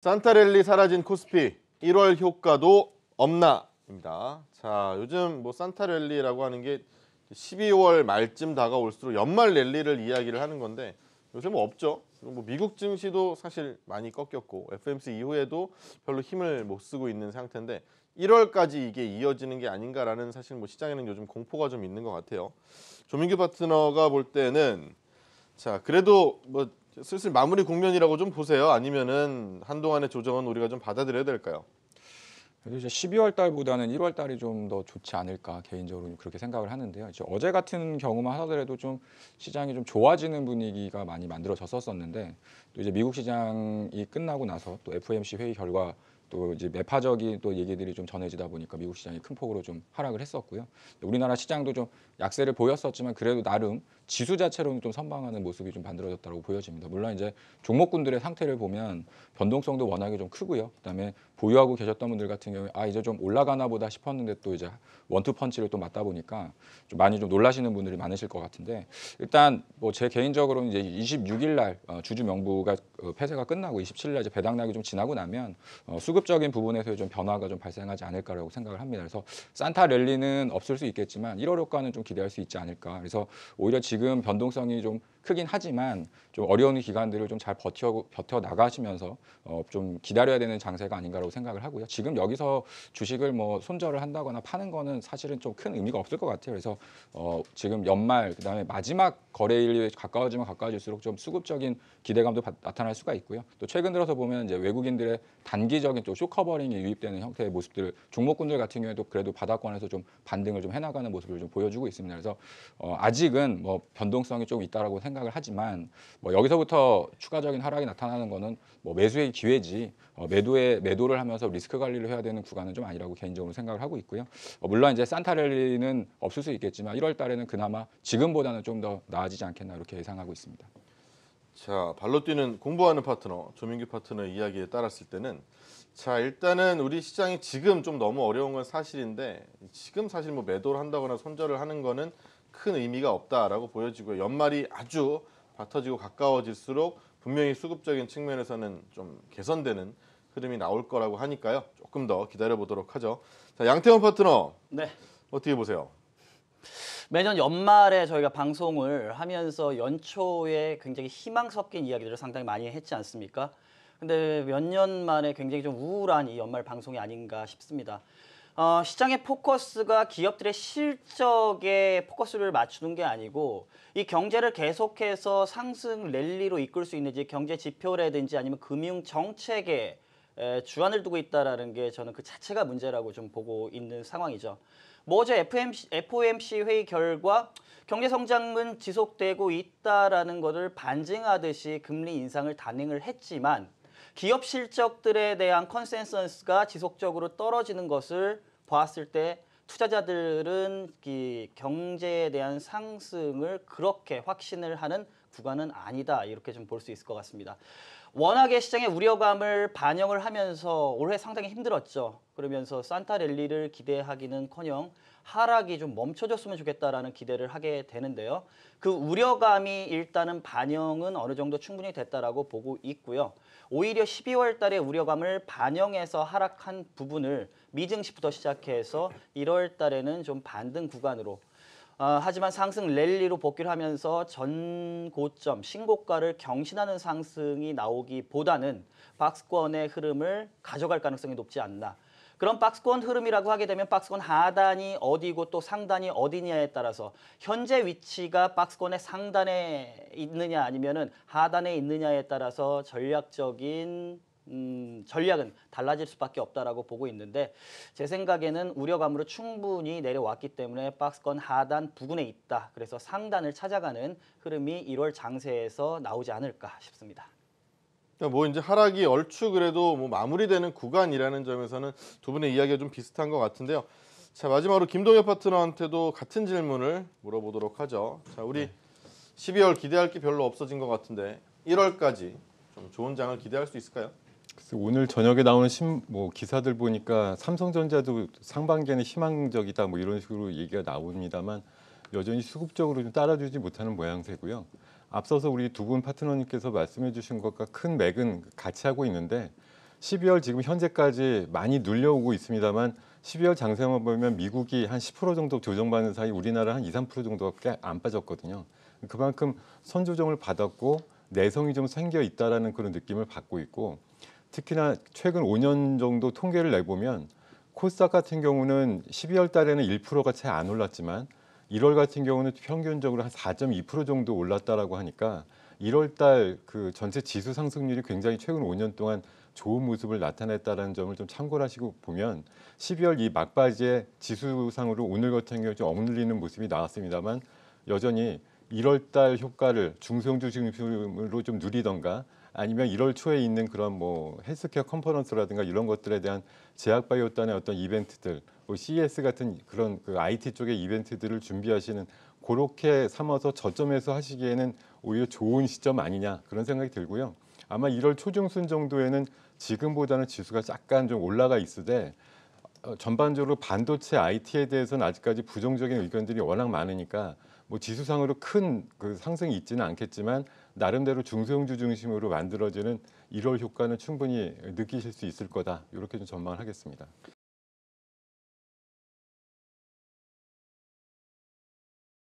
산타랠리 사라진 코스피 1월 효과도 없나입니다. 자, 요즘 뭐 산타랠리라고 하는 게 12월 말쯤 다가올수록 연말 랠리를 이야기를 하는 건데 요새 뭐 없죠. 뭐 미국 증시도 사실 많이 꺾였고 FOMC 이후에도 별로 힘을 못 쓰고 있는 상태인데 1월까지 이게 이어지는 게 아닌가라는 사실 뭐 시장에는 요즘 공포가 좀 있는 것 같아요. 조민규 파트너가 볼 때는 자, 그래도 뭐 슬슬 마무리 국면이라고 좀 보세요? 아니면은 한동안의 조정은 우리가 좀 받아들여야 될까요? 그래도 이제 12월 달보다는 1월 달이 좀 더 좋지 않을까 개인적으로 그렇게 생각을 하는데요. 이제 어제 같은 경우만 하더라도 좀 시장이 좀 좋아지는 분위기가 많이 만들어졌었는데 또 이제 미국 시장이 끝나고 나서 또 FOMC 회의 결과 또 이제 매파적인 또 얘기들이 좀 전해지다 보니까 미국 시장이 큰 폭으로 좀 하락을 했었고요. 우리나라 시장도 좀 약세를 보였었지만 그래도 나름 지수 자체로는 좀 선방하는 모습이 좀 만들어졌다고 보여집니다. 물론 이제 종목군들의 상태를 보면 변동성도 워낙에 좀 크고요. 그다음에 보유하고 계셨던 분들 같은 경우에 이제 좀 올라가나 보다 싶었는데 또 이제 원투 펀치를 또 맞다 보니까 좀 많이 좀 놀라시는 분들이 많으실 것 같은데 일단 뭐 제 개인적으로는 이제 26일 날 주주 명부가 폐쇄가 끝나고 27일 날 이제 배당락이 좀 지나고 나면 수급적인 부분에서 좀 변화가 좀 발생하지 않을까라고 생각을 합니다. 그래서 산타 랠리는 없을 수 있겠지만 1월 효과는 좀 기대할 수 있지 않을까. 그래서 오히려 지금 변동성이 좀 크긴 하지만 좀 어려운 기간들을 좀 잘 버텨 나가시면서 좀 기다려야 되는 장세가 아닌가라고 생각을 하고요. 지금 여기서 주식을 뭐 손절을 한다거나 파는 거는 사실은 좀 큰 의미가 없을 것 같아요. 그래서 지금 연말 그다음에 마지막 거래일이 가까워지면 가까워질수록 좀 수급적인 기대감도 나타날 수가 있고요. 또 최근 들어서 보면 이제 외국인들의 단기적인 또 쇼커버링이 유입되는 형태의 모습들 종목군들 같은 경우에도 그래도 바닥권에서 좀 반등을 좀 해나가는 모습을 좀 보여주고 있습니다. 그래서 아직은 뭐 변동성이 좀 있다라고 생각을 하지만 뭐 여기서부터 추가적인 하락이 나타나는 거는 뭐 매수의 기회지 매도를 하면서 리스크 관리를 해야 되는 구간은 좀 아니라고 개인적으로 생각을 하고 있고요. 물론 이제 산타랠리는 없을 수 있겠지만 1월 달에는 그나마 지금보다는 좀 더 나아지지 않겠나 이렇게 예상하고 있습니다. 자, 발로 뛰는 공부하는 파트너 조민규 파트너 이야기에 따랐을 때는 자, 일단은 우리 시장이 지금 좀 너무 어려운 건 사실인데 지금 사실 뭐 매도를 한다거나 손절을 하는 거는 큰 의미가 없다라고 보여지고요. 연말이 아주 같아지고 가까워질수록 분명히 수급적인 측면에서는 좀 개선되는 흐름이 나올 거라고 하니까요. 조금 더 기다려 보도록 하죠. 자, 양태원 파트너 네. 어떻게 보세요? 매년 연말에 저희가 방송을 하면서 연초에 굉장히 희망 섞인 이야기들을 상당히 많이 했지 않습니까? 근데 몇 년 만에 굉장히 좀 우울한 이 연말 방송이 아닌가 싶습니다. 시장의 포커스가 기업들의 실적에 포커스를 맞추는 게 아니고 이 경제를 계속해서 상승 랠리로 이끌 수 있는지 경제 지표라든지 아니면 금융 정책에 주안을 두고 있다라는 게 저는 그 자체가 문제라고 좀 보고 있는 상황이죠. 뭐 어제 FOMC 회의 결과 경제 성장은 지속되고 있다라는 것을 반증하듯이 금리 인상을 단행을 했지만 기업 실적들에 대한 컨센서스가 지속적으로 떨어지는 것을 봤을 때 투자자들은 이 경제에 대한 상승을 그렇게 확신을 하는 구간은 아니다 이렇게 좀 볼 수 있을 것 같습니다. 워낙에 시장의 우려감을 반영을 하면서 올해 상당히 힘들었죠. 그러면서 산타랠리를 기대하기는커녕 하락이 좀 멈춰졌으면 좋겠다라는 기대를 하게 되는데요. 그 우려감이 일단은 반영은 어느 정도 충분히 됐다라고 보고 있고요. 오히려 12월 달에 우려감을 반영해서 하락한 부분을 미증시부터 시작해서 1월 달에는 좀 반등 구간으로 하지만 상승 랠리로 복귀를 하면서 전 고점, 신고가를 경신하는 상승이 나오기보다는 박스권의 흐름을 가져갈 가능성이 높지 않나. 그런 박스권 흐름이라고 하게 되면 박스권 하단이 어디고 또 상단이 어디냐에 따라서 현재 위치가 박스권의 상단에 있느냐 아니면은 하단에 있느냐에 따라서 전략적인 전략은 달라질 수밖에 없다라고 보고 있는데 제 생각에는 우려감으로 충분히 내려왔기 때문에 박스권 하단 부근에 있다. 그래서 상단을 찾아가는 흐름이 1월 장세에서 나오지 않을까 싶습니다. 그러니까 뭐 이제 하락이 얼추 그래도 뭐 마무리되는 구간이라는 점에서는 두 분의 이야기가 좀 비슷한 것 같은데요. 자, 마지막으로 김동엽 파트너한테도 같은 질문을 물어보도록 하죠. 자, 우리 12월 기대할 게 별로 없어진 것 같은데 1월까지 좀 좋은 장을 기대할 수 있을까요? 글쎄, 오늘 저녁에 나오는 기사들 보니까 삼성전자도 상반기에는 희망적이다 뭐 이런 식으로 얘기가 나옵니다만 여전히 수급적으로 좀 따라주지 못하는 모양새고요. 앞서서 우리 두 분 파트너님께서 말씀해 주신 것과 큰 맥은 같이 하고 있는데 12월 지금 현재까지 많이 눌려오고 있습니다만 12월 장세만 보면 미국이 한 10% 정도 조정받는 사이 우리나라 한 2, 3% 정도밖에 안 빠졌거든요. 그만큼 선조정을 받았고 내성이 좀 생겨 있다라는 그런 느낌을 받고 있고 특히나 최근 5년 정도 통계를 내보면 코스닥 같은 경우는 12월 달에는 1%가 채 안 올랐지만 1월 같은 경우는 평균적으로 한 4.2% 정도 올랐다라고 하니까 1월 달 그 전체 지수 상승률이 굉장히 최근 5년 동안 좋은 모습을 나타냈다는 점을 좀 참고를 하시고 보면 12월 이 막바지에 지수상으로 오늘 같은 경우 좀 억눌리는 모습이 나왔습니다만 여전히 1월 달 효과를 중소형주 중심으로 좀 누리던가 아니면 1월 초에 있는 그런 뭐 헬스케어 컨퍼런스라든가 이런 것들에 대한 제약바이오단의 어떤 이벤트들, 뭐 CES 같은 그런 그 IT 쪽의 이벤트들을 준비하시는 그렇게 삼아서 저점에서 하시기에는 오히려 좋은 시점 아니냐 그런 생각이 들고요. 아마 1월 초중순 정도에는 지금보다는 지수가 약간 좀 올라가 있으되 전반적으로 반도체 IT에 대해서는 아직까지 부정적인 의견들이 워낙 많으니까 뭐 지수상으로 큰 그 상승이 있지는 않겠지만 나름대로 중소형주 중심으로 만들어지는 1월 효과는 충분히 느끼실 수 있을 거다 이렇게 좀 전망을 하겠습니다.